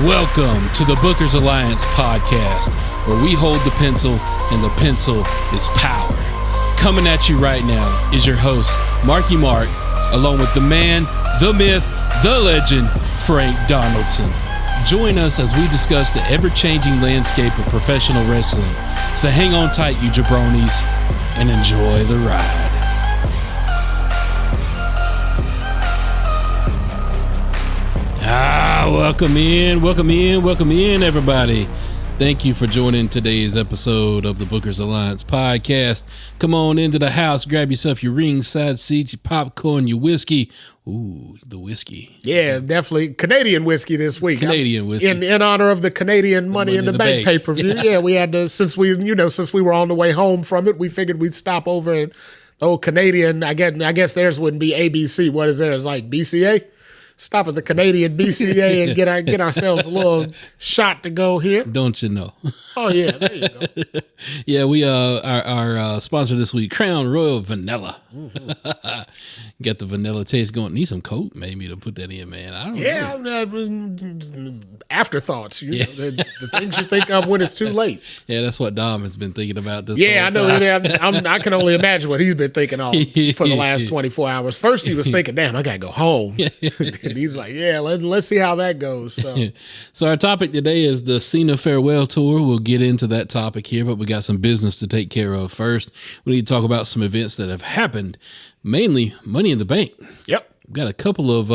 Welcome to the Bookers Alliance podcast, where we hold the pencil and the pencil is power. Coming at you right now is your host, Marky Mark, along with the man, the myth, the legend, Frank Donaldson. Join us as we discuss the ever-changing landscape of professional wrestling. So hang on tight, you jabronis, and enjoy the ride. Welcome in, everybody. Thank you for joining today's episode of the Bookers Alliance podcast. Come on into the house, grab yourself your ringside seat, your popcorn, your whiskey. Ooh, the whiskey. Yeah, definitely Canadian whiskey this week. Canadian whiskey. In honor of the Canadian Money in the Bank pay-per-view. Yeah, we had to, since we were on the way home from it, we figured we'd stop over at Canadian. I guess theirs wouldn't be ABC. What is theirs, like BCA? Stop at the Canadian BCA and get ourselves a little shot to go here. Don't you know? Oh, yeah, there you go. Yeah, we our sponsor this week, Crown Royal Vanilla. Mm-hmm. Get the vanilla taste going. Need some Coke maybe to put that in, man. I don't know. Afterthoughts. You know, the things you think of when it's too late. Yeah, that's what Dom has been thinking about this I know. I can only imagine what he's been thinking on for the last 24 hours. First, he was thinking, damn, I got to go home. And he's like, yeah, let's see how that goes. So our topic today is the Cena Farewell Tour. We'll get into that topic here, but we got some business to take care of first. We need to talk about some events that have happened, mainly Money in the Bank. Yep. We've got a couple of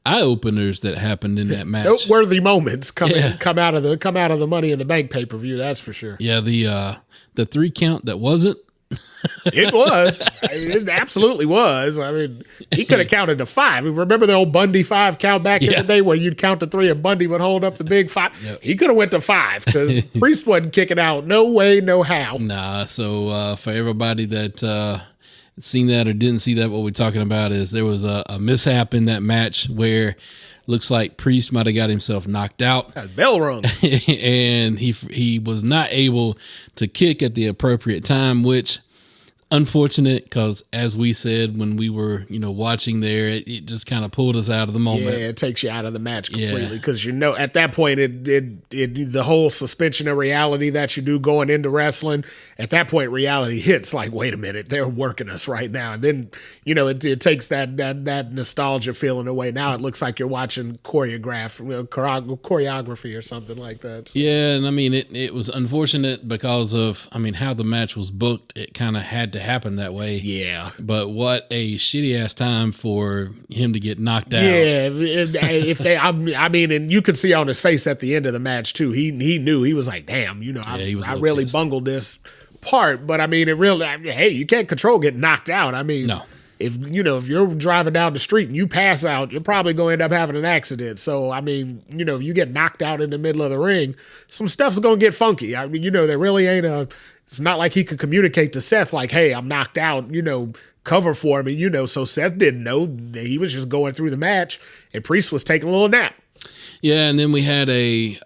eye-openers that happened in that match. Noteworthy moments come out of the Money in the Bank pay-per-view, that's for sure. Yeah, the 3 count that wasn't. It was. It absolutely was. I mean, he could have counted to 5. Remember the old Bundy 5 count back in the day where you'd count to 3 and Bundy would hold up the big 5? Yep. He could have went to 5 because Priest wasn't kicking out. No way, no how. Nah, so for everybody that seen that or didn't see that, what we're talking about is there was a mishap in that match where looks like Priest might have got himself knocked out. Bell rung. And he was not able to kick at the appropriate time, which unfortunate because, as we said when we were watching there, it just kind of pulled us out of the moment. Yeah, it takes you out of the match completely because at that point the whole suspension of reality that you do going into wrestling, at that point reality hits like, wait a minute, they're working us right now, and then it takes that nostalgia feeling away. Now it looks like you're watching choreography or something like that. So. Yeah, and I mean it was unfortunate because of how the match was booked. It kind of had to happen that way. Yeah. But what a shitty ass time for him to get knocked out. Yeah. And you could see on his face at the end of the match too. He knew. He was like, damn, I really bungled this part. But you can't control getting knocked out. No. If you're driving down the street and you pass out, you're probably going to end up having an accident. So, if you get knocked out in the middle of the ring, some stuff's going to get funky. There really ain't it's not like he could communicate to Seth like, hey, I'm knocked out, cover for me, so Seth didn't know that he was just going through the match and Priest was taking a little nap. Yeah, and then we had a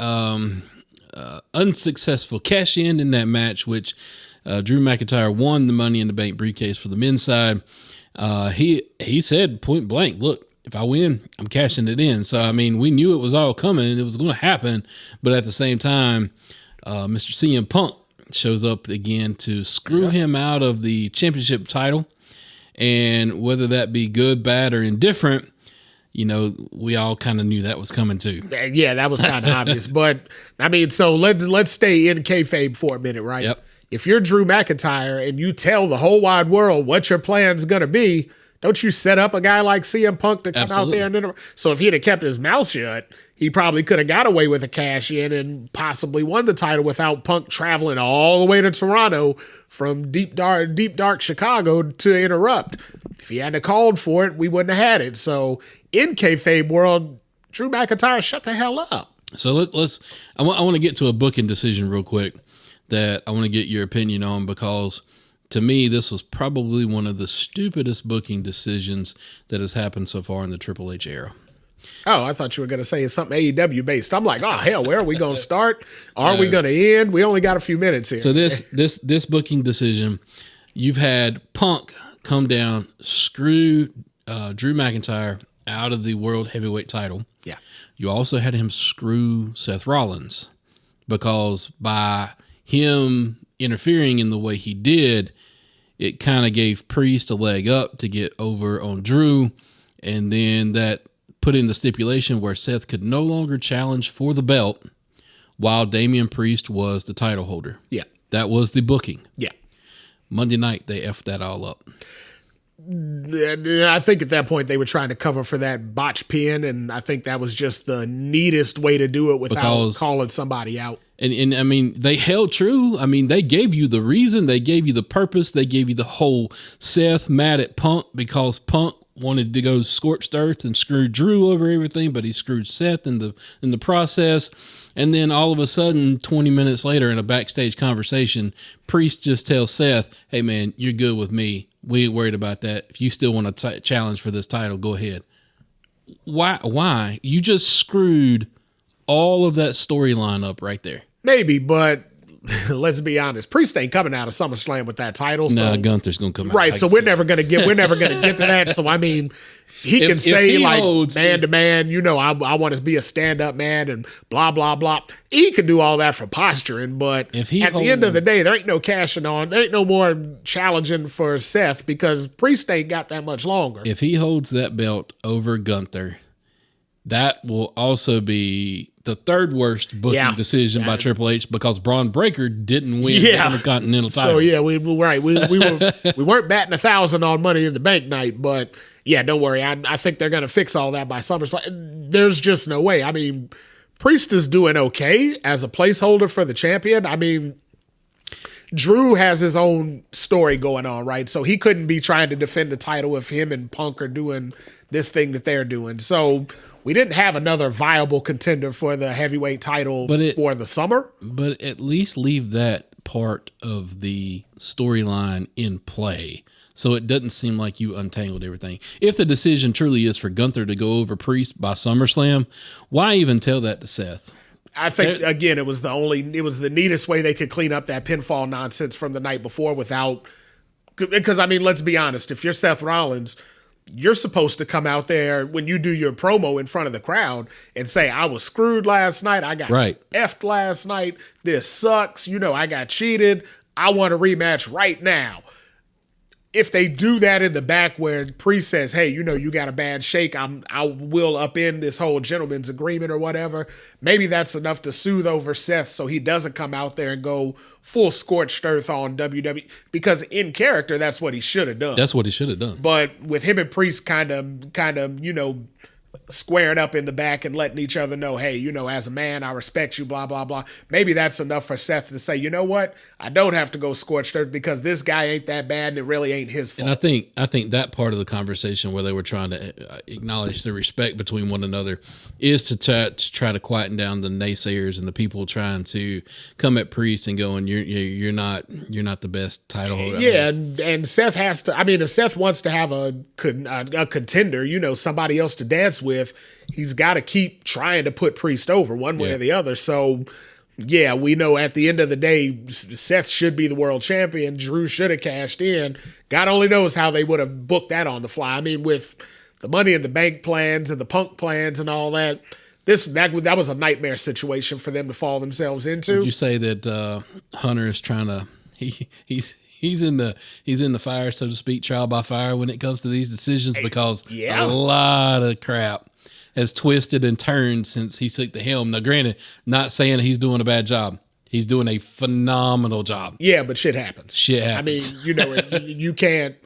unsuccessful cash in that match, which Drew McIntyre won the Money in the Bank briefcase for the men's side. He said point blank, look, if I win, I'm cashing it in. So, we knew it was all coming. It was going to happen. But at the same time, Mr. CM Punk shows up again to screw him out of the championship title. And whether that be good, bad, or indifferent, we all kind of knew that was coming too. Yeah, that was kind of obvious. But, so let's stay in kayfabe for a minute, right? Yep. If you're Drew McIntyre and you tell the whole wide world what your plan's going to be, don't you set up a guy like CM Punk to come out there? So if he'd have kept his mouth shut, he probably could have got away with a cash in and possibly won the title without Punk traveling all the way to Toronto from deep dark Chicago to interrupt. If he hadn't called for it, we wouldn't have had it. So in kayfabe world, Drew McIntyre, shut the hell up. So I want to get to a booking decision real quick that I want to get your opinion on, because to me, this was probably one of the stupidest booking decisions that has happened so far in the Triple H era. Oh, I thought you were going to say it's something AEW based. I'm like, oh, hell, where are we going to start? Are we going to end? We only got a few minutes here. So this booking decision, you've had Punk come down, screw Drew McIntyre out of the World Heavyweight title. Yeah. You also had him screw Seth Rollins, because by him interfering in the way he did, it kind of gave Priest a leg up to get over on Drew. And then that put in the stipulation where Seth could no longer challenge for the belt while Damian Priest was the title holder. Yeah. That was the booking. Yeah. Monday night, they effed that all up. I think at that point they were trying to cover for that botch pin, and I think that was just the neatest way to do it without calling somebody out. And I mean, they held true. I mean, they gave you the reason, they gave you the purpose, they gave you the whole Seth mad at Punk because Punk wanted to go scorched earth and screw Drew over everything, but he screwed Seth in the process. And then all of a sudden, 20 minutes later in a backstage conversation, Priest just tells Seth, hey man, you're good with me. We ain't worried about that. If you still want to challenge for this title, go ahead. Why? You just screwed all of that storyline up right there. Maybe, but let's be honest. Priest ain't coming out of SummerSlam with that title. No, Gunther's gonna come out. Right, so we're never gonna get to that. So I mean, he can say man to man, I want to be a stand-up man and blah, blah, blah. He can do all that for posturing, but at the end of the day, there ain't no cashing on. There ain't no more challenging for Seth because Priest ain't got that much longer. If he holds that belt over Gunther, that will also be the third worst booking decision by Triple H because Braun Breaker didn't win the Intercontinental title. So yeah, we weren't batting 1,000 on Money in the Bank night, but yeah, don't worry. I think they're going to fix all that by SummerSlam. There's just no way. I mean, Priest is doing okay as a placeholder for the champion. I mean, Drew has his own story going on, right? So he couldn't be trying to defend the title if him and Punk are doing this thing that they're doing. So we didn't have another viable contender for the heavyweight title for the summer. But at least leave that part of the storyline in play so it doesn't seem like you untangled everything. If the decision truly is for Gunther to go over Priest by SummerSlam, why even tell that to Seth? I think, again, it was the neatest way they could clean up that pinfall nonsense from the night before because, I mean, let's be honest, if you're Seth Rollins, you're supposed to come out there when you do your promo in front of the crowd and say, I was screwed last night. I got effed last night. This sucks. I got cheated. I want a rematch right now. If they do that in the back where Priest says, hey, you got a bad shake, I will upend this whole gentleman's agreement or whatever, maybe that's enough to soothe over Seth so he doesn't come out there and go full scorched earth on WWE, because in character, that's what he should have done. That's what he should have done. But with him and Priest kind of, squaring up in the back and letting each other know, hey, as a man, I respect you, blah, blah, blah. Maybe that's enough for Seth to say, you know what? I don't have to go scorched earth because this guy ain't that bad and it really ain't his fault. And I think that part of the conversation where they were trying to acknowledge the respect between one another is to try to quieten down the naysayers and the people trying to come at Priest and going, you're not the best title holder. Yeah, and Seth has to. I mean, if Seth wants to have a contender, somebody else to dance with, he's got to keep trying to put Priest over one way or the other. So, yeah, we know at the end of the day, Seth should be the world champion. Drew should have cashed in. God only knows how they would have booked that on the fly. I mean, with the Money in the Bank plans and the Punk plans and all that, that was a nightmare situation for them to fall themselves into. Would you say that Hunter is trying to he's in the fire, so to speak, trial by fire when it comes to these decisions, because a lot of crap has twisted and turned since he took the helm. Now, granted, not saying he's doing a bad job. He's doing a phenomenal job. Yeah, but shit happens. I mean, you can't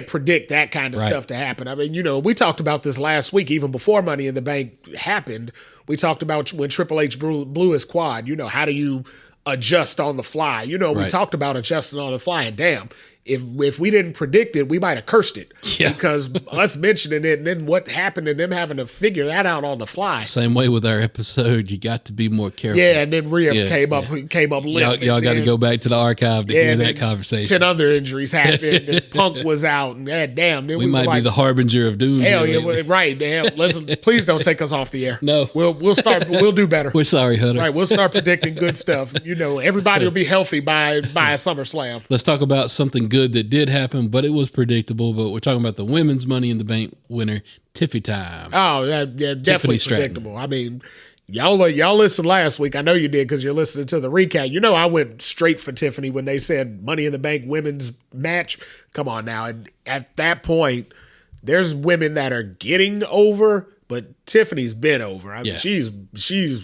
predict that kind of stuff to happen. I mean, we talked about this last week, even before Money in the Bank happened. We talked about when Triple H blew his quad. How do you adjust on the fly? We talked about adjusting on the fly, and damn, if we didn't predict it, we might have cursed it. Yeah. Because us mentioning it and then what happened and them having to figure that out on the fly. Same way with our episode, you got to be more careful. Yeah, and then Rhea came up limp. Y'all got to go back to the archive to hear that conversation. 10 other injuries happened, and Punk was out, and damn. Then we might be the harbinger of doom. Hell yeah, right. Damn, listen, please don't take us off the air. No. We'll start, we'll do better. We're sorry, Hunter. Right, we'll start predicting good stuff. Everybody will be healthy by a SummerSlam. Let's talk about something good good that did happen, but it was predictable. But we're talking about the women's Money in the Bank winner, Tiffy Time. Oh, yeah, definitely predictable. I mean, y'all listened last week. I know you did because you're listening to the recap. You know, I went straight for Tiffany when they said Money in the Bank women's match. Come on now. At that point, there's women that are getting over, but Tiffany's been over. I mean, she's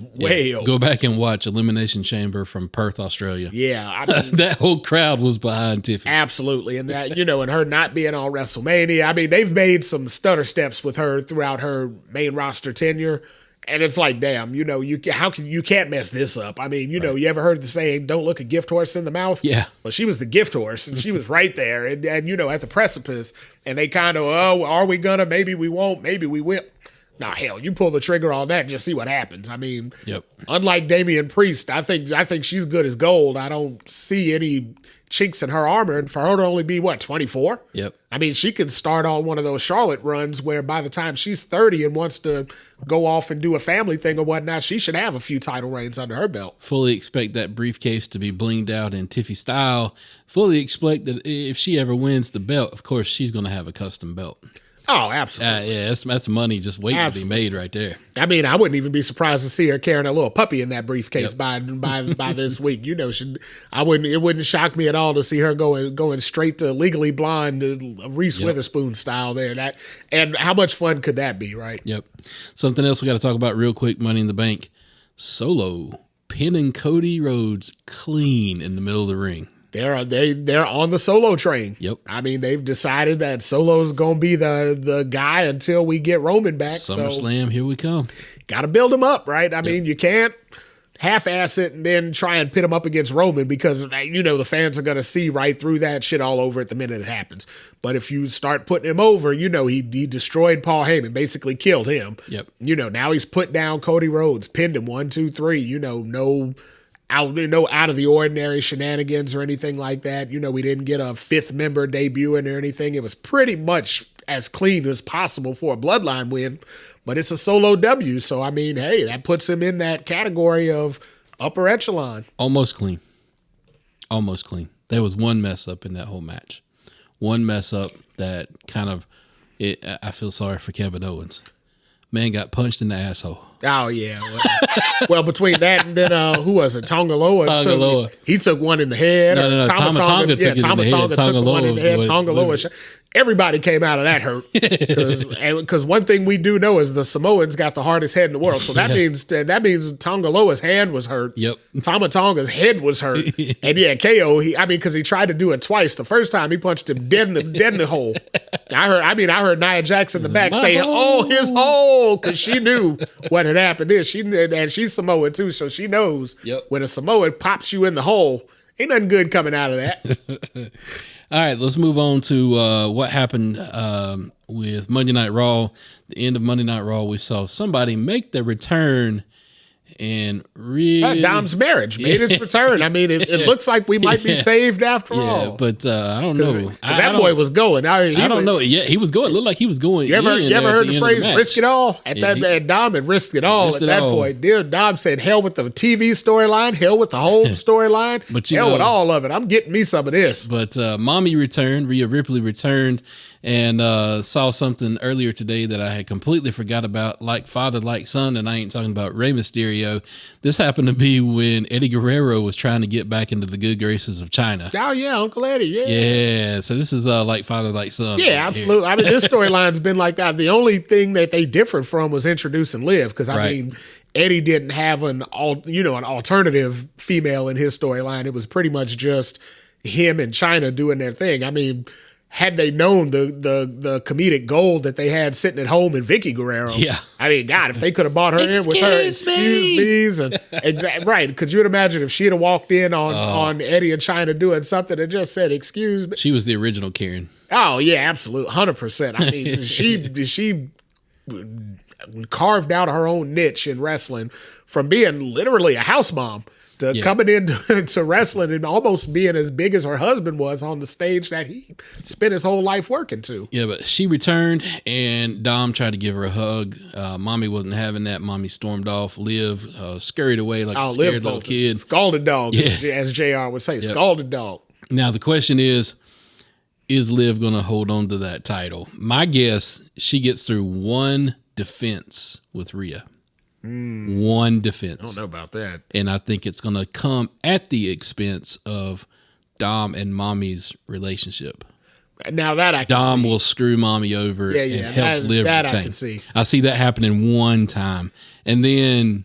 way over. Go back and watch Elimination Chamber from Perth, Australia. Yeah, I mean, that whole crowd was behind Tiffany. Absolutely, and that and her not being on WrestleMania. I mean, they've made some stutter steps with her throughout her main roster tenure. And it's like, damn, you can't mess this up. I mean, you ever heard the saying, don't look a gift horse in the mouth? Yeah. Well, she was the gift horse, and she was right there, and at the precipice, and they kind of, are we gonna? Maybe we won't. Maybe we will. Nah, hell, you pull the trigger on that and just see what happens. I mean, unlike Damian Priest, I think she's good as gold. I don't see any chinks in her armor, and for her to only be 24. Yep. I mean, she can start on one of those Charlotte runs where by the time she's 30 and wants to go off and do a family thing or whatnot, she should have a few title reigns under her belt. Fully expect that briefcase to be blinged out in Tiffy style. Fully expect that if she ever wins the belt, of course, she's going to have a custom belt. Oh, absolutely. Yeah, that's money just waiting to be made right there. I mean, I wouldn't even be surprised to see her carrying a little puppy in that briefcase by this week. It wouldn't shock me at all to see her going straight to Legally Blonde, Reese Witherspoon style there. And how much fun could that be, right? Yep. Something else we got to talk about real quick, Money in the Bank. Solo pinning Cody Rhodes clean in the middle of the ring. They're on the Solo train. Yep. I mean, they've decided that Solo's going to be the guy until we get Roman back. SummerSlam, here we come. Got to build him up, right? I mean, you can't half-ass it and then try and pit him up against Roman because, the fans are going to see right through that shit all over it the minute it happens. But if you start putting him over, he destroyed Paul Heyman, basically killed him. Yep. Now he's put down Cody Rhodes, pinned him 1, 2, 3, no out of the ordinary shenanigans or anything like that. We didn't get a fifth member debuting or anything. It was pretty much as clean as possible for a Bloodline win, but it's a Solo W. So, I mean, hey, that puts him in that category of upper echelon. Almost clean. There was one mess up in that whole match. One mess up that kind of, I feel sorry for Kevin Owens. Man got punched in the asshole. Oh, yeah. Well, between that and then, who was it? Tonga Loa. He took one in the head. No. Tama Tonga took one in the head. Tonga Loa. Everybody came out of that hurt. Because one thing we do know is the Samoans got the hardest head in the world. So that means Tonga Loa's hand was hurt. Yep. Tama Tonga's head was hurt. And KO, because he tried to do it twice. The first time he punched him dead in the hole. I heard Nia Jax in the back say, "Oh, his hole," because she knew what had happened. And she's Samoan too, so she knows when a Samoan pops you in the hole, ain't nothing good coming out of that. All right, let's move on to what happened with Monday Night Raw. The end of Monday Night Raw, we saw somebody make their return and really... Dom's marriage made its return. I mean, it looks like we might be saved after all. But I don't know. That boy was going. I don't know. Yeah, he was going. It looked like he was going. You ever heard the phrase risk it all? Dom had risked it all at that point. Dom said, hell with the TV storyline, hell with the whole storyline, hell with all of it. I'm getting me some of this. But Mami returned, Rhea Ripley returned, and saw something earlier today that I had completely forgot about, like father, like son, and I ain't talking about Rey Mysterio. This happened to be when Eddie Guerrero was trying to get back into the good graces of China. Oh, yeah, Uncle Eddie, Yeah, so this is like father, like son. Yeah, absolutely. I mean, this storyline's been like that. The only thing that they differed from was introducing Liv, because, I mean, Eddie didn't have an alternative female in his storyline. It was pretty much just him and China doing their thing. I mean, had they known the comedic gold that they had sitting at home in Vicky Guerrero, I mean, God, if they could have bought her in with her excuse me's and right, could you imagine if she had walked in on Eddie and China doing something and just said excuse me? She was the original Karen. Oh yeah, absolutely, 100%. I mean, she carved out her own niche in wrestling from being literally a house mom to coming into wrestling and almost being as big as her husband was on the stage that he spent his whole life working to. Yeah, but she returned, and Dom tried to give her a hug. Mommy wasn't having that. Mommy stormed off. Liv scurried away like a scared little kid. Scalded dog, as JR would say. Scalded dog. Now, the question is, is Liv going to hold on to that title? My guess, she gets through one defense with Rhea. One defense. I don't know about that. And I think it's going to come at the expense of Dom and Mami's relationship. Now that I can Dom see. will screw Mommy over and help Liv that retain. I can see. I see that happening one time. And then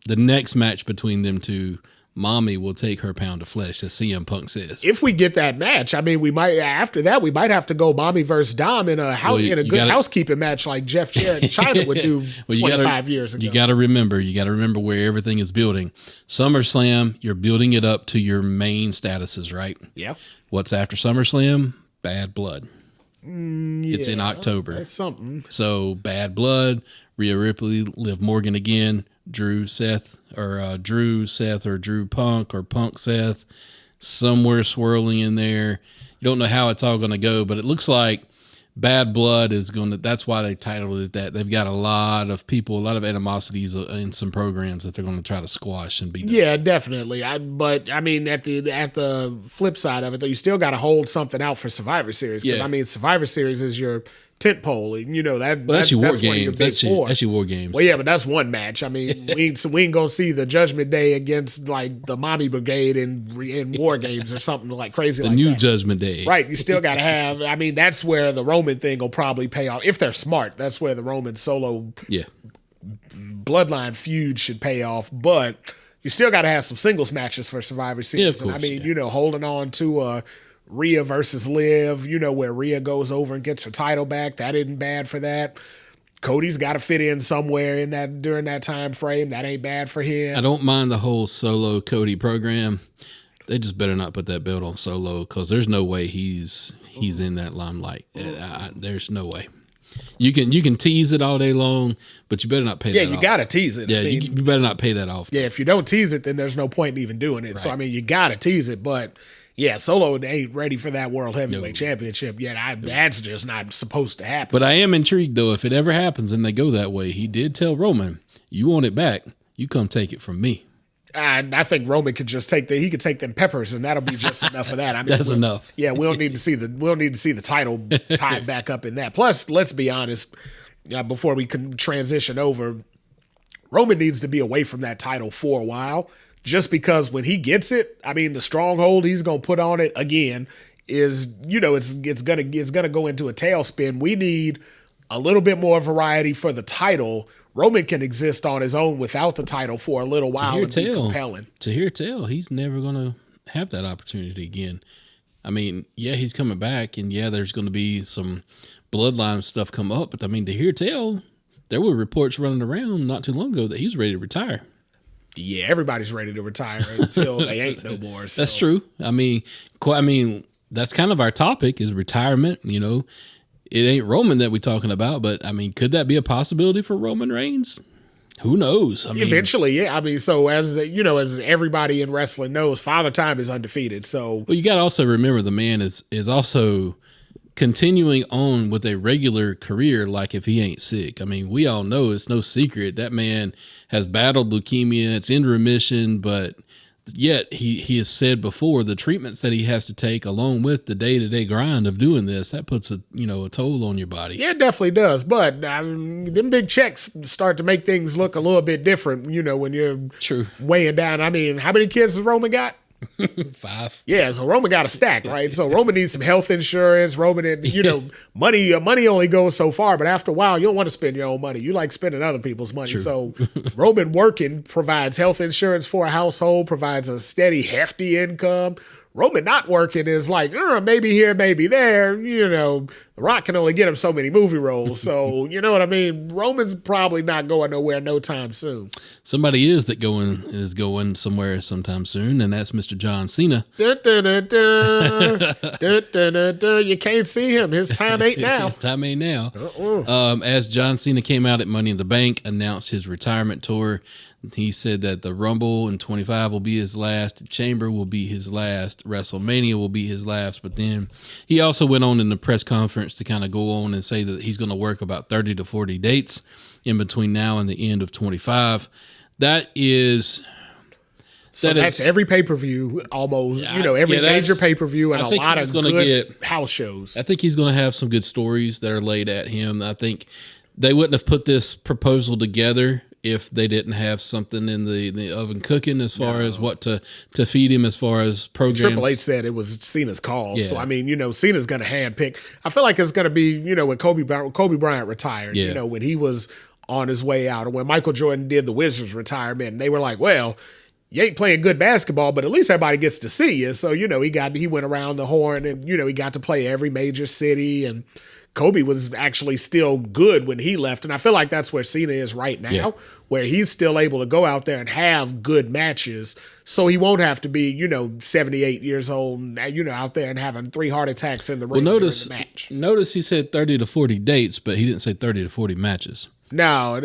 the next match between them two, Mommy will take her pound of flesh, as CM Punk says. If we get that match, I mean, we might after that we might have to go Mommy versus Dom in a good housekeeping match like Jeff Jarrett and China would do 25 years ago. You got to remember where everything is building. SummerSlam, you're building it up to your main statuses, right? Yeah. What's after SummerSlam? Bad Blood. It's in October. That's something. So Bad Blood, Rhea Ripley, Liv Morgan again, Drew Seth, or Drew Punk, or Punk Seth, somewhere swirling in there. You don't know how it's all going to go, but it looks like Bad Blood is going to, that's why they titled it that. They've got a lot of people, a lot of animosities in some programs that they're going to try to squash and beat. Yeah, definitely. But I mean, at the flip side of it, though, you still got to hold something out for Survivor Series. Because I mean, Survivor Series is your tent pole, and you know that's your war games. That's your war games. Well, yeah, but that's one match. I mean, we ain't gonna see the Judgment Day against like the Mami Brigade in war games or something like crazy. The like new that. Judgment Day, right? You still got to have. I mean, that's where the Roman thing will probably pay off if they're smart. That's where the Roman solo bloodline feud should pay off, but you still got to have some singles matches for Survivor Series. Yeah, of course, and I mean, you know, holding on to Rhea versus Liv, you know, where Rhea goes over and gets her title back. That isn't bad for that. Cody's got to fit in somewhere in that during that time frame. That ain't bad for him. I don't mind the whole Solo Cody program. They just better not put that belt on Solo, because there's no way he's in that limelight. There's no way. You can tease it all day long, but you better not pay that off. Yeah, you got to tease it. Yeah, I mean, you better not pay that off. Yeah, if you don't tease it, then there's no point in even doing it. Right. So, I mean, you got to tease it, but yeah, Solo ain't ready for that World Heavyweight Championship yet. That's just not supposed to happen. But I am intrigued, though, if it ever happens and they go that way. He did tell Roman, you want it back, you come take it from me. I think Roman could just take them peppers, and that'll be just enough of that. I mean, that's enough. Yeah, we'll need to see the title tied back up in that. Plus, let's be honest, before we can transition over, Roman needs to be away from that title for a while. Just because when he gets it, I mean, the stronghold he's gonna put on it again is, you know, it's gonna go into a tailspin. We need a little bit more variety for the title. Roman can exist on his own without the title for a little while and be compelling. To hear tell, he's never gonna have that opportunity again. I mean, yeah, he's coming back, and yeah, there's gonna be some bloodline stuff come up, but I mean, to hear tell, there were reports running around not too long ago that he's ready to retire. Yeah, everybody's ready to retire until they ain't no more. So. That's true. I mean, that's kind of our topic is retirement. You know, it ain't Roman that we're talking about, but I mean, could that be a possibility for Roman Reigns? Who knows? I mean, eventually, yeah. I mean, so as everybody in wrestling knows, Father Time is undefeated. So, well, you got to also remember the man is also continuing on with a regular career like if he ain't sick. I mean, we all know it's no secret that man has battled leukemia. It's in remission, but yet he has said before the treatments that he has to take along with the day-to-day grind of doing this, that puts a toll on your body. Yeah, it definitely does. But them big checks start to make things look a little bit different, you know, when you're weighing down. I mean, how many kids has Roman got? 5. Yeah, so Roman got a stack, right? So Roman needs some health insurance. Roman, money only goes so far, but after a while, you don't want to spend your own money. You like spending other people's money. True. So Roman working provides health insurance for a household, provides a steady, hefty income. Roman not working is like, maybe here, maybe there. You know, The Rock can only get him so many movie roles. So, you know what I mean? Roman's probably not going nowhere no time soon. Somebody is going somewhere sometime soon, and that's Mr. John Cena. You can't see him. His time ain't now. His time ain't now. As John Cena came out at Money in the Bank, announced his retirement tour, he said that the Rumble in 25 will be his last, Chamber will be his last, WrestleMania will be his last, but then he also went on in the press conference to kind of go on and say that he's going to work about 30 to 40 dates in between now and the end of 25. That is So that's every pay-per-view almost, every major pay-per-view and a lot of good house shows. I think he's going to have some good stories that are laid at him. I think they wouldn't have put this proposal together if they didn't have something in the oven cooking as far as what to feed him as far as programs. Triple H said it was Cena's call. Yeah. So, I mean, Cena's going to handpick. I feel like it's going to be, when Kobe Bryant retired, when he was on his way out, or when Michael Jordan did the Wizards retirement, and they were like, well, you ain't playing good basketball, but at least everybody gets to see you. So, he went around the horn and, he got to play every major city, and Kobe was actually still good when he left. And I feel like that's where Cena is right now, where he's still able to go out there and have good matches. So he won't have to be, 78 years old, out there and having 3 heart attacks in the ring during the match. Notice he said 30 to 40 dates, but he didn't say 30 to 40 matches. No,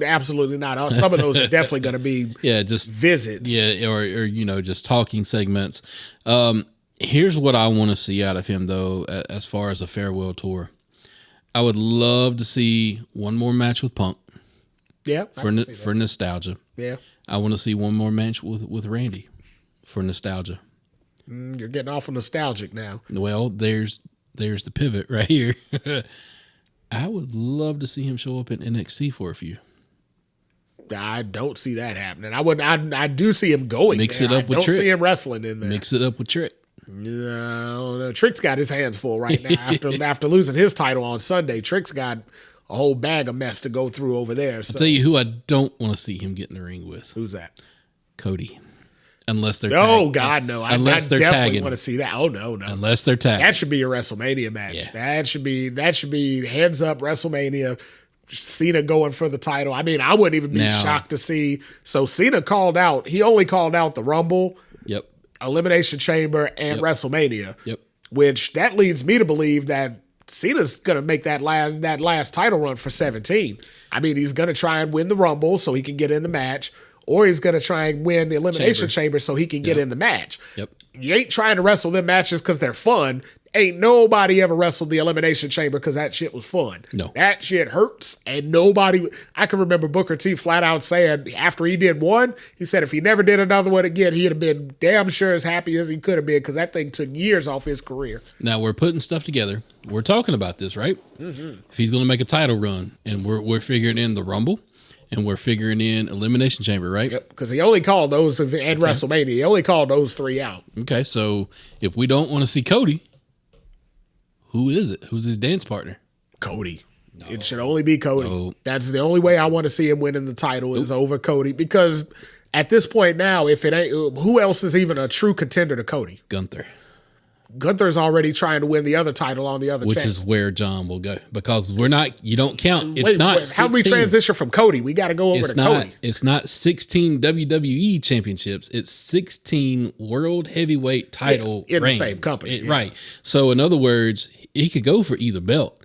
absolutely not. Some of those are definitely going to be just visits. Yeah, or just talking segments. Here's what I want to see out of him, though, as far as a farewell tour. I would love to see one more match with Punk. Yeah, for nostalgia. Yeah, I want to see one more match with Randy for nostalgia. You're getting awful nostalgic now. Well, there's the pivot right here. I would love to see him show up in NXT for a few. I don't see that happening. I do see him going. Mix it up with Trick. I don't see him wrestling in there. Mix it up with Trick. No, Trick's got his hands full right now. After losing his title on Sunday, Trick's got a whole bag of mess to go through over there. So. I'll tell you who I don't want to see him get in the ring with. Who's that? Cody. Unless they're God, no. I definitely want to see that. Oh, no. Unless they're tagging. That should be a WrestleMania match. Yeah. That should be heads up WrestleMania. Cena going for the title. I mean, I wouldn't even be shocked to see. So Cena called out. He only called out the Rumble, Elimination Chamber, and WrestleMania. Yep. Which that leads me to believe that Cena's going to make that last title run for 17. I mean, he's going to try and win the Rumble so he can get in the match. Or he's going to try and win the Elimination Chamber so he can get in the match. Yep. You ain't trying to wrestle them matches because they're fun. Ain't nobody ever wrestled the Elimination Chamber because that shit was fun. No. That shit hurts. And I can remember Booker T flat out saying after he did one, he said if he never did another one again, he'd have been damn sure as happy as he could have been because that thing took years off his career. Now we're putting stuff together. We're talking about this, right? Mm-hmm. If he's going to make a title run and we're figuring in the Rumble, and we're figuring in Elimination Chamber, right? Yep, because he only called those, and WrestleMania, he only called those 3 out. Okay, so if we don't want to see Cody, who is it? Who's his dance partner? Cody. No. It should only be Cody. No. That's the only way I want to see him winning the title is over Cody, because at this point now, if it ain't, who else is even a true contender to Cody? Gunther's already trying to win the other title on the other Which is where John will go. Because you don't count. It's not 16. How do we transition from Cody? We got to go over to Cody. It's not 16 WWE championships. It's 16 world heavyweight title in reigns. The same company. Right. So in other words, he could go for either belt.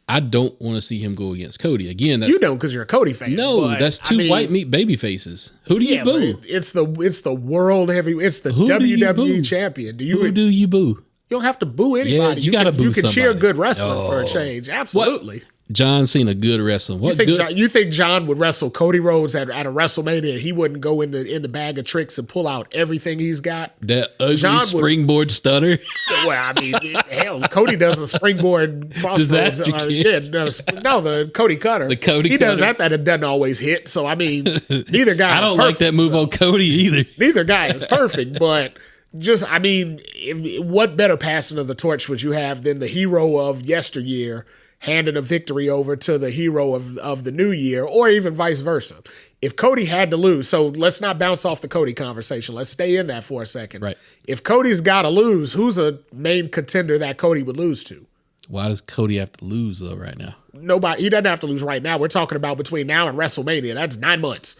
I don't want to see him go against Cody. Again, you don't because you're a Cody fan. No, that's two white meat baby faces. Who do you boo? It's the world heavyweight. It's the WWE champion. Who do you boo? You don't have to boo anybody. Yeah, you got to boo somebody. You can cheer good wrestling for a change. Absolutely. What? John Cena, good wrestling. You think John would wrestle Cody Rhodes at a WrestleMania and he wouldn't go in the bag of tricks and pull out evering he's got? That ugly springboard stunner? Well, I mean, hell, Cody does a springboard crossroads. The Cody Cutter. The Cody He Cutter. does that it doesn't always hit. So, I mean, neither guy I don't like that move on Cody either. Neither guy is perfect, but... what better passing of the torch would you have than the hero of yesteryear handing a victory over to the hero of the new year, or even vice versa? If Cody had to lose, so let's not bounce off the Cody conversation. Let's stay in that for a second. Right. If Cody's got to lose, who's a main contender that Cody would lose to? Why does Cody have to lose, though, right now? Nobody. He doesn't have to lose right now. We're talking about between now and WrestleMania. That's 9 months.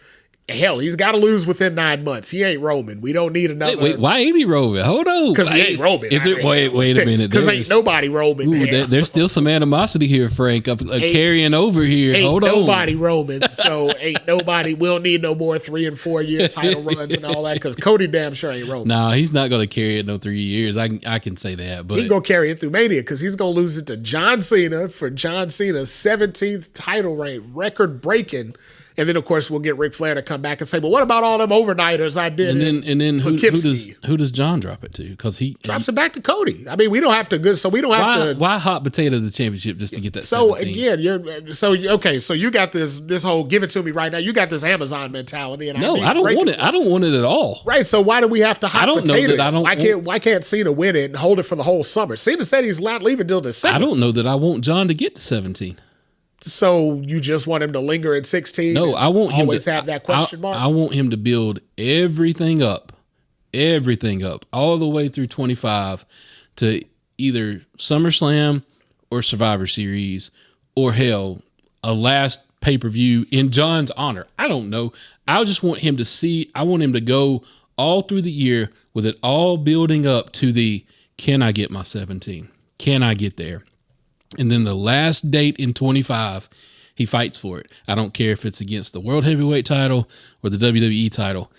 Hell, he's got to lose within 9 months. He ain't Roman. We don't need another. Wait, why ain't he Roman? Hold on. Because he ain't Roman. Wait a minute. Because ain't nobody Roman. There's still some animosity here, Frank. Carrying over here. Hold on. Ain't nobody Roman. So ain't nobody. We'll need no more 3 and 4 year title runs and all that. Because Cody damn sure ain't Roman. No, he's not going to carry it no 3 years. I can say that. But he's going to carry it through Mania because he's going to lose it to John Cena for John Cena's 17th title reign, record breaking. And then, of course, we'll get Ric Flair to come back and say, "Well, what about all them overnighters I did?" And then who does John drop it to? Because he drops it back to Cody. I mean, we don't have to go. So we don't have to. Why hot potato the championship just to get that? So 17? again, so you got this whole give it to me right now. You got this Amazon mentality, and no, I don't want it. I don't want it at all. Right. So why do we have to hot potato? Why can't Cena win it and hold it for the whole summer? Cena said he's not leaving till December. I don't know that I want John to get to 17. So you just want him to linger at 16? No, I want him to have that question mark. I want him to build everything up, all the way through 25 to either SummerSlam or Survivor Series or hell, a last pay-per-view in John's honor. I don't know. I just want him to I want him to go all through the year with it all building up to the, can I get my 17? Can I get there? And then the last date in 25, he fights for it. I don't care if it's against the World Heavyweight title or the WWE title.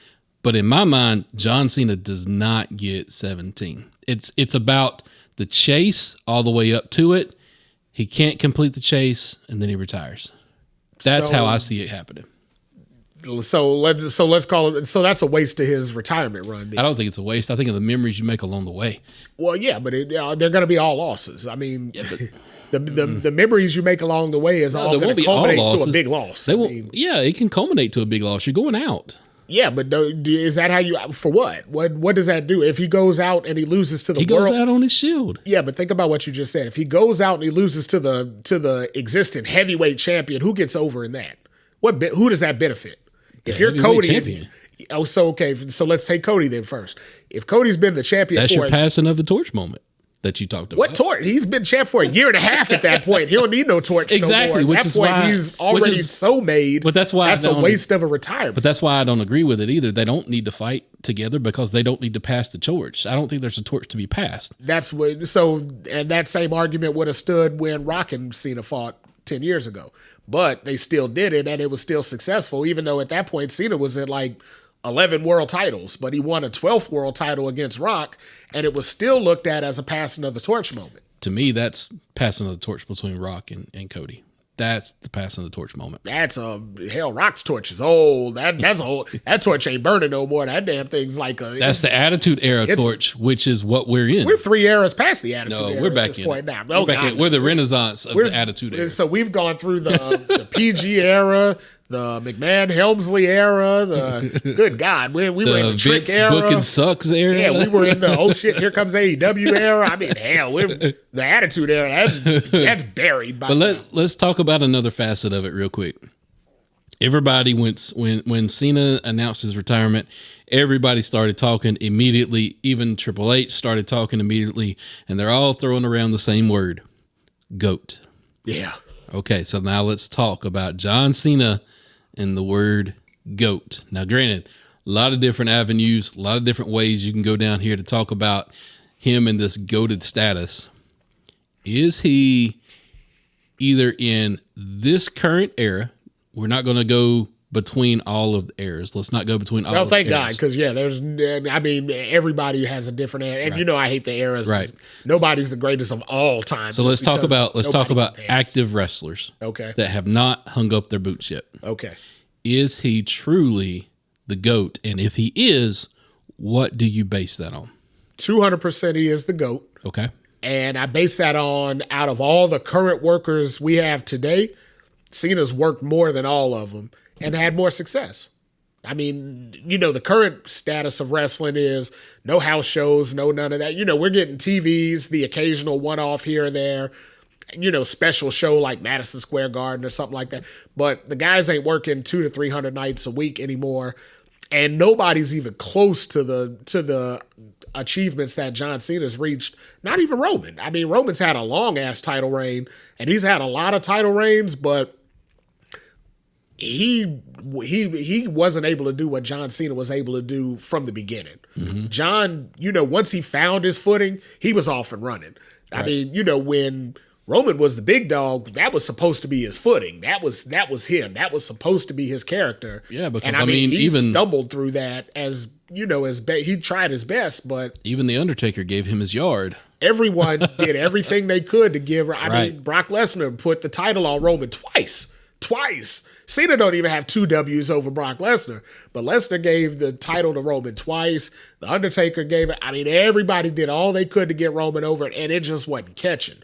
But in my mind, John Cena does not get 17. It's about the chase all the way up to it. He can't complete the chase, and then he retires. That's how I see it happening. So let's call it. So that's a waste of his retirement run. Then. I don't think it's a waste. I think of the memories you make along the way. Well, yeah, but they're going to be all losses. I mean, yeah, but the memories you make along the way is all going to culminate to a big loss. It can culminate to a big loss. You're going out. Yeah, but is that how you? For what? What does that do? If he goes out and he loses to the world, he goes out on his shield. Yeah, but think about what you just said. If he goes out and he loses to the existing heavyweight champion, who gets over in that? Who does that benefit? If you're Cody, champion. So let's take Cody then first. If Cody's been the champion, that's your passing of the torch moment that you talked about. What torch? He's been champ for a year and a half at that point. He don't need no torch exactly. No more. At that point, he's already so made. But that's why that's a waste of a retirement. But that's why I don't agree with it either. They don't need to fight together because they don't need to pass the torch. I don't think there's a torch to be passed. That's what. So, and that same argument would have stood when Rock and Cena fought 10 years ago. But they still did it, and it was still successful, even though at that point Cena was at like 11 world titles, but he won a 12th world title against Rock, and it was still looked at as a passing of the torch moment. To me, that's passing of the torch between Rock and Cody. That's the passing of the torch moment. That's Rock's torch is old. That's old. That torch ain't burning no more. That damn thing's like that's the Attitude Era torch, which is what we're in. We're 3 eras past the Attitude Era. We're back at this in point now. We're the Renaissance of the Attitude Era. So we've gone through the PG era, the McMahon Helmsley era, the good God, we were in the Trick era, Booking Sucks era. Yeah, we were in the oh shit, here comes AEW era. I mean, hell, the Attitude Era. That's buried. But let's talk about another facet of it real quick. Everybody when Cena announced his retirement, everybody started talking immediately. Even Triple H started talking immediately, and they're all throwing around the same word, GOAT. Yeah. Okay, so now let's talk about John Cena and the word GOAT. Now, granted, a lot of different avenues, a lot of different ways you can go down here to talk about him and this GOATed status. Is he either in this current era? We're not going to go between all of the eras. Let's not go between all of the eras. Thank God, because, everybody has a different era. And, I hate the eras. Right. Nobody's the greatest of all time. So let's talk about active wrestlers that have not hung up their boots yet. Okay. Is he truly the GOAT? And if he is, what do you base that on? 200% he is the GOAT. Okay. And I base that on, out of all the current workers we have today, Cena's worked more than all of them and had more success. I mean, the current status of wrestling is no house shows, no none of that. We're getting TVs, the occasional one-off here or there, special show like Madison Square Garden or something like that. But the guys ain't working 200 to 300 nights a week anymore. And nobody's even close to the achievements that John Cena's reached. Not even Roman. I mean, Roman's had a long-ass title reign, and he's had a lot of title reigns, but he wasn't able to do what John Cena was able to do from the beginning. Mm-hmm. John, once he found his footing, he was off and running. Right. I mean, when Roman was the big dog, that was supposed to be his footing. That was him. That was supposed to be his character. Yeah, because and he even stumbled through that as he tried his best, but even the Undertaker gave him his yard. Everyone did everything they could to give. I mean, Brock Lesnar put the title on Roman twice. twice. Cena don't even have 2 W's over Brock Lesnar, but Lesnar gave the title to Roman twice. The Undertaker gave it. I mean, everybody did all they could to get Roman over it, and it just wasn't catching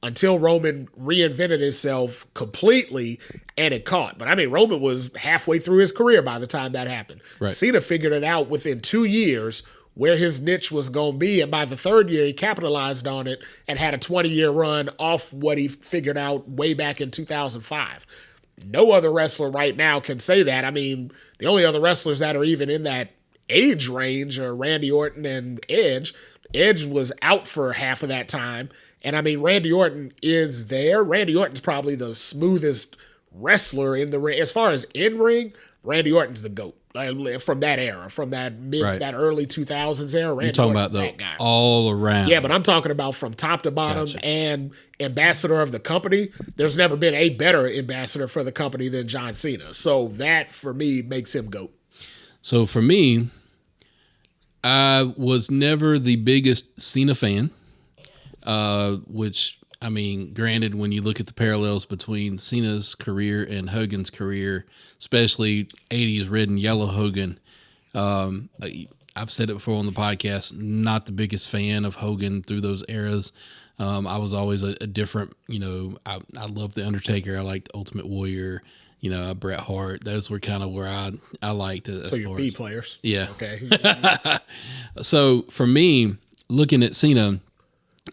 until Roman reinvented himself completely and it caught. But I mean, Roman was halfway through his career by the time that happened. Right. Cena figured it out within 2 years where his niche was going to be. And by the 3rd year, he capitalized on it and had a 20-year run off what he figured out way back in 2005. No other wrestler right now can say that. I mean, the only other wrestlers that are even in that age range are Randy Orton and Edge. Edge was out for half of that time. And I mean, Randy Orton is there. Randy Orton's probably the smoothest wrestler in the ring. As far as in-ring, Randy Orton's the GOAT. From that era, from that that early 2000s era. Randy You're talking Orton's about that guy. All around. Yeah, but I'm talking about from top to bottom and ambassador of the company. There's never been a better ambassador for the company than John Cena. So that, for me, makes him GOAT. So for me, I was never the biggest Cena fan, which, I mean, granted, when you look at the parallels between Cena's career and Hogan's career, especially 80s red and yellow Hogan, I've said it before on the podcast, not the biggest fan of Hogan through those eras. I was always a different, I loved The Undertaker. I liked Ultimate Warrior, Bret Hart. Those were kind of where I liked it. So you're B players. Yeah. Okay. So for me, looking at Cena,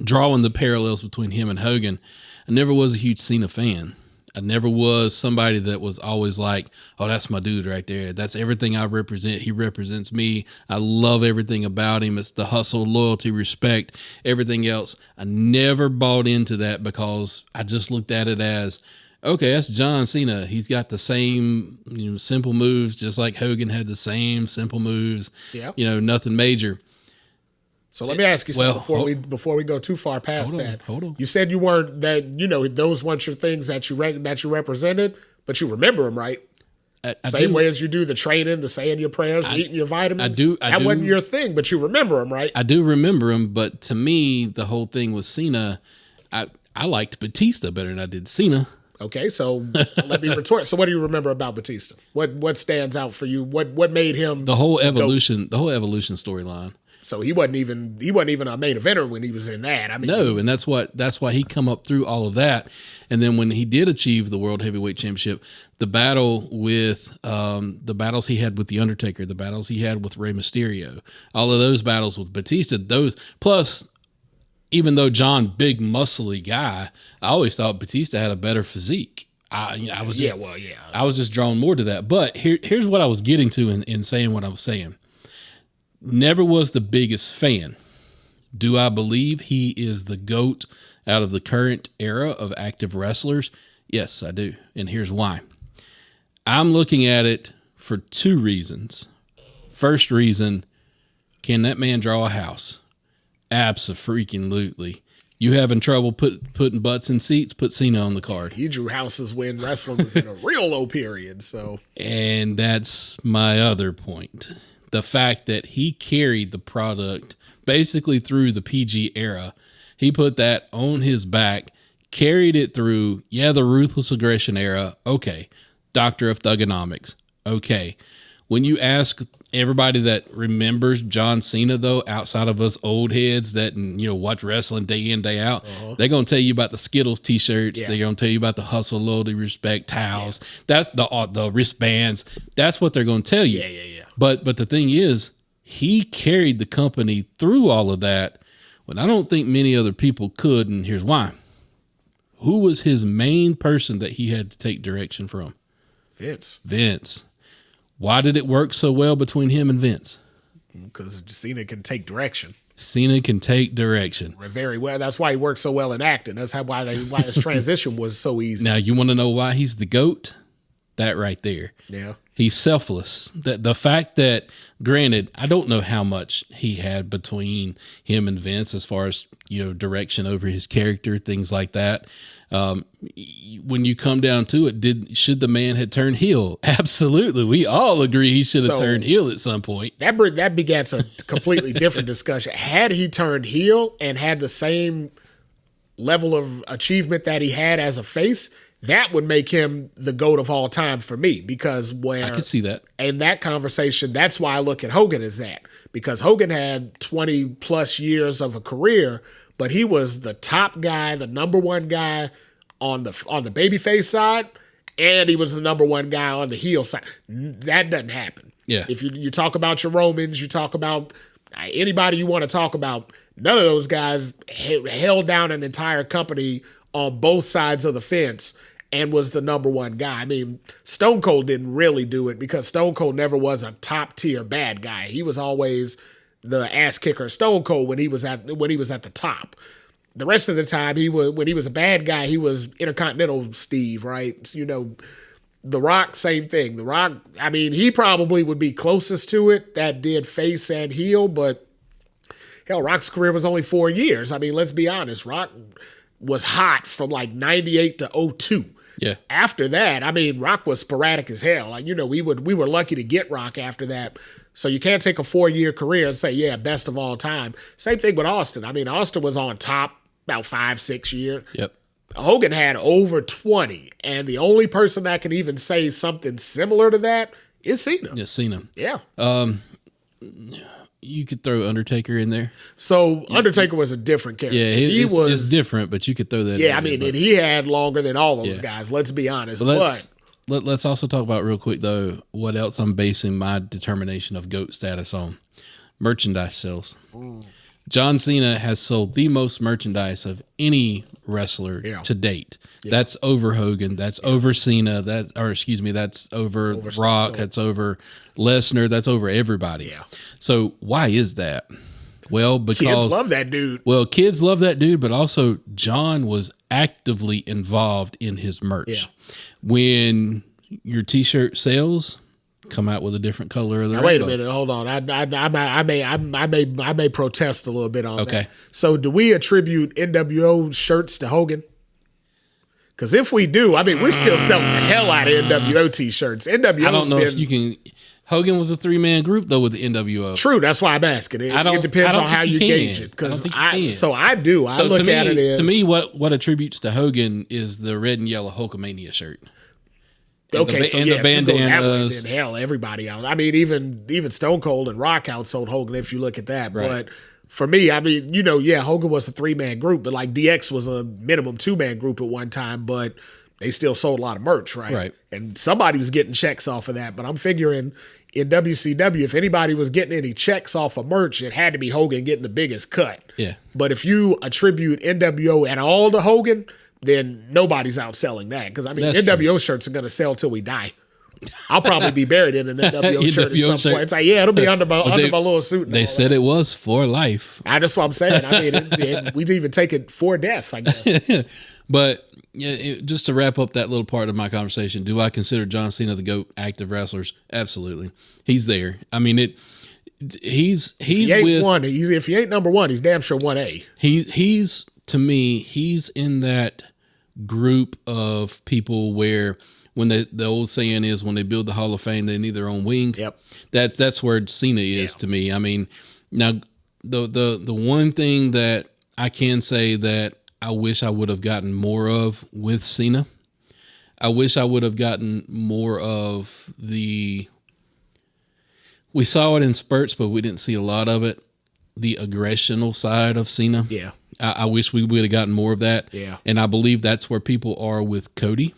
drawing the parallels between him and Hogan, I never was a huge Cena fan. I never was somebody that was always like, oh, that's my dude right there. That's everything I represent. He represents me. I love everything about him. It's the hustle, loyalty, respect, everything else. I never bought into that because I just looked at it as, okay, that's John Cena. He's got the same, simple moves, just like Hogan had the same simple moves. Yeah. Nothing major. So let me ask you something before we go too far past that. Hold on. You said you weren't those weren't your things that you represented, but you remember them, right? Same way as you do the training, the saying your prayers, eating your vitamins. I do. That wasn't your thing, but you remember them, right? I do remember them, but to me, the whole thing with Cena, I liked Batista better than I did Cena. Okay, so let me retort. So what do you remember about Batista? What stands out for you? What made him the whole evolution storyline? So he wasn't even a main eventer when he was in that. I mean, no, and that's why he come up through all of that. And then when he did achieve the World Heavyweight Championship, the battle with the battles he had with The Undertaker, the battles he had with Rey Mysterio, all of those battles with Batista, those plus, even though John, big muscly guy, I always thought Batista had a better physique. I was just drawn more to that. But here's what I was getting to in saying what I was saying. Never was the biggest fan. Do I believe he is the GOAT out of the current era of active wrestlers? Yes, I do. And here's why. I'm looking at it for 2 reasons. First reason, can that man draw a house? Abso-freaking-lutely. You having trouble putting butts in seats? Put Cena on the card. He drew houses when wrestling was in a real low period. So, and that's my other point. The fact that he carried the product basically through the PG era. He put that on his back, carried it through, the Ruthless Aggression era. Okay. Doctor of Thugonomics. Okay. When you ask everybody that remembers John Cena, though, outside of us old heads that watch wrestling day in, day out, they're going to tell you about the Skittles t-shirts. Yeah. They're going to tell you about the hustle, loyalty, respect towels. Yeah. That's the wristbands. That's what they're going to tell you. Yeah. But the thing is, he carried the company through all of that when I don't think many other people could, and here's why. Who was his main person that he had to take direction from? Vince. Why did it work so well between him and Vince? Because Cena can take direction. Very well. That's why he worked so well in acting. That's why his transition was so easy. Now, you want to know why he's the GOAT? That right there. Yeah. He's selfless. The fact that, granted, I don't know how much he had between him and Vince as far as, direction over his character, things like that. When you come down to it, should the man have turned heel? Absolutely. We all agree he should have turned heel at some point. That begets a completely different discussion. Had he turned heel and had the same level of achievement that he had as a face, that would make him the GOAT of all time for me, because I could see that. in that conversation, that's why I look at Hogan as that, because Hogan had 20 plus years of a career, but he was the top guy, the number one guy on the babyface side, and he was the number one guy on the heel side. That doesn't happen. Yeah. If you talk about your Romans, you talk about anybody you want to talk about, none of those guys held down an entire company on both sides of the fence and was the number one guy. I mean, Stone Cold didn't really do it because Stone Cold never was a top tier bad guy. He was always the ass kicker Stone Cold when he was at the top. The rest of the time, when he was a bad guy, he was Intercontinental Steve, right? You know, The Rock, same thing. The Rock, I mean, he probably would be closest to it that did face and heel, but hell, Rock's career was only 4 years. I mean, let's be honest. Rock was hot from like 98 to 02. Yeah. After that, I mean, Rock was sporadic as hell. Like, you know, we were lucky to get Rock after that. So you can't take a 4-year career and say, yeah, best of all time. Same thing with Austin. I mean, Austin was on top about 5-6 years. Yep. Hogan had over 20, and the only person that can even say something similar to that is Cena. Yeah, Cena. Yeah. You could throw Undertaker in there. So Undertaker was a different character. Yeah, it's different, but you could throw that in Yeah, I mean, and he had longer than all those Yeah. guys, let's be honest. Let's also talk about real quick, though, what else I'm basing my determination of GOAT status on. Merchandise sales. John Cena has sold the most merchandise of any wrestler to date. Yeah. That's over Hogan. That's over Cena. That's over Rock. That's over Lesnar. That's over everybody. Yeah. So why is that? Well, because kids love that dude. Well, kids love that dude, but also John was actively involved in his merch. Yeah. When your T-shirt sales, come out with a different color of the rainbow. Wait a minute, hold on. I may protest a little bit on that. So, do we attribute NWO shirts to Hogan? Because if we do, I mean, we're still selling the hell out of NWO T-shirts. NWO. I don't know if you can. Hogan was a 3-man group though with the NWO. True, that's why I'm asking. It depends on how you gauge it. Because I look at it as, to me, what attributes to Hogan is the red and yellow Hulkamania shirt. Okay, so the bandanas. Then hell, everybody out. I mean, even Stone Cold and Rock outsold Hogan if you look at that. Right. But for me, I mean, you know, yeah, Hogan was a 3-man group, but like DX was a minimum 2-man group at one time, but they still sold a lot of merch, right? Right. And somebody was getting checks off of that. But I'm figuring in WCW, if anybody was getting any checks off of merch, it had to be Hogan getting the biggest cut. Yeah. But if you attribute NWO at all to Hogan, then nobody's outselling that. Because, I mean, That's NWO true. shirts are going to sell till we die. I'll probably be buried in an NWO shirt at some shirt. point. It's like, yeah, it'll be under my little suit. They said it was for life. That's what I'm saying. I mean, we'd even take it for death, I guess. But yeah, just to wrap up that little part of my conversation, do I consider John Cena the GOAT active wrestlers? Absolutely. He's there. I mean, he's if he ain't number one, he's damn sure 1A. He's to me, he's in that group of people where when the old saying is when they build the Hall of Fame, they need their own wing. Yep. That's where Cena is to me. I mean, now the one thing that I can say that I wish I would have gotten more of with Cena, I wish I would have gotten more of we saw it in spurts, but we didn't see a lot of it. The aggressional side of Cena. Yeah. I wish we would have gotten more of that. Yeah. And I believe that's where people are with Cody.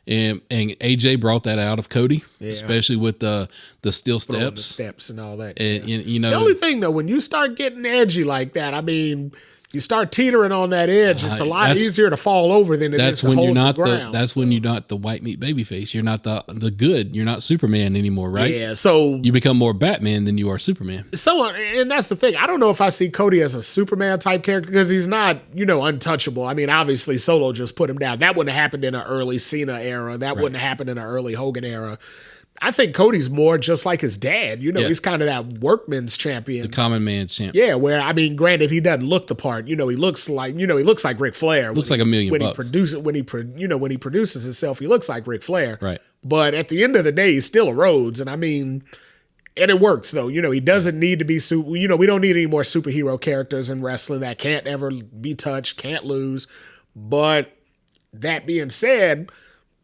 And AJ brought that out of Cody, especially with the steel steps. The steps and all that. And, you know, the only thing, though, when you start getting edgy like that, I mean, you start teetering on that edge, it's a lot easier to fall over than it is to hold the ground. That's when you're not the white meat babyface. You're not the good. You're not Superman anymore, right? Yeah, so you become more Batman than you are Superman. So, and that's the thing. I don't know if I see Cody as a Superman type character because he's not, untouchable. I mean, obviously Solo just put him down. That wouldn't have happened in an early Cena era. That wouldn't have happened in an early Hogan era. I think Cody's more just like his dad. He's kind of that workman's champion. The common man's champion. Yeah, where, I mean, granted, he doesn't look the part. He looks like Ric Flair. Looks like $1 million when bucks. When he produces himself, he looks like Ric Flair. Right. But at the end of the day, he's still a Rhodes. And I mean, and it works, though. He doesn't need to be, we don't need any more superhero characters in wrestling that can't ever be touched, can't lose. But That being said,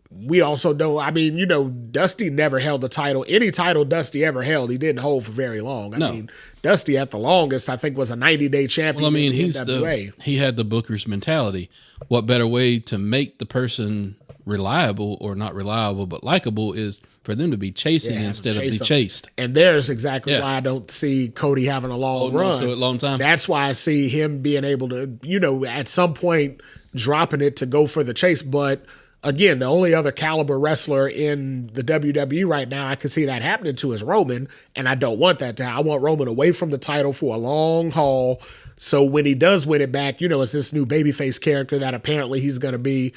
we also know, I mean, you know, Dusty never held the title. Any title Dusty ever held, he didn't hold for very long. I mean, Dusty at the longest, I think, was a 90-day champion. Well, I mean, in the NWA. he had the Booker's mentality. What better way to make the person reliable, or not reliable, but likable, is for them to be chasing instead of be chased. And there's exactly why I don't see Cody having a long run. To it long time. That's why I see him being able to, you know, at some point dropping it to go for the chase. But again, the only other caliber wrestler in the WWE right now I can see that happening to is Roman, and I don't want that to happen. I want Roman away from the title for a long haul, so when he does win it back, you know, it's this new babyface character that apparently he's going to be.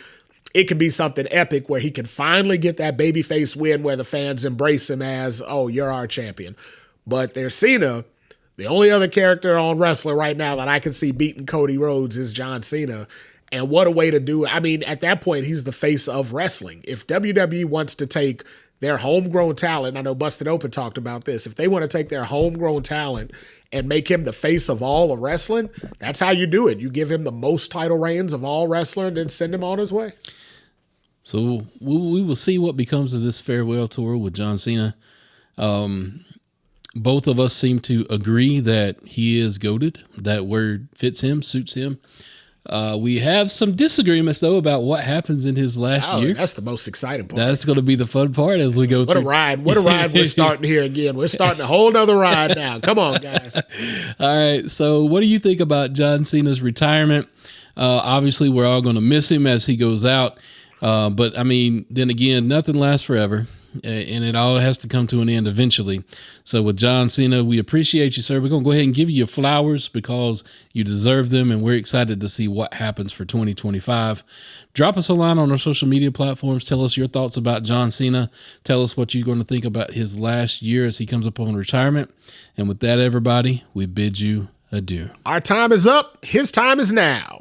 It can be something epic where he can finally get that babyface win where the fans embrace him as, oh, you're our champion. But there's Cena. The only other character on wrestler right now that I can see beating Cody Rhodes is John Cena. And what a way to do it. I mean, at that point, he's the face of wrestling. If WWE wants to take their homegrown talent, I know Busted Open talked about this, if they want to take their homegrown talent and make him the face of all of wrestling, that's how you do it. You give him the most title reigns of all wrestler and then send him on his way. So we will see what becomes of this farewell tour with John Cena. Both of us seem to agree that he is goated. That word fits him, suits him. We have some disagreements, though, about what happens in his last year. That's the most exciting part. That's going to be the fun part as we go through. What a ride we're starting here again. We're starting a whole nother ride now. Come on, guys. All right, so what do you think about John Cena's retirement? Obviously, we're all going to miss him as he goes out. But, I mean, then again, nothing lasts forever, and it all has to come to an end eventually. So with John Cena, we appreciate you, sir. We're going to go ahead and give you your flowers because you deserve them, and we're excited to see what happens for 2025. Drop us a line on our social media platforms. Tell us your thoughts about John Cena. Tell us what you're going to think about his last year as he comes up on retirement. And with that, everybody, we bid you adieu. Our time is up. His time is now.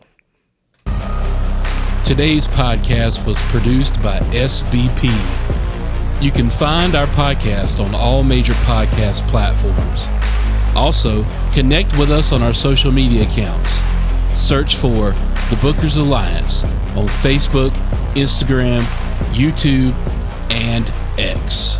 Today's podcast was produced by SBP. You can find our podcast on all major podcast platforms. Also, connect with us on our social media accounts. Search for The Bookers Alliance on Facebook, Instagram, YouTube, and X.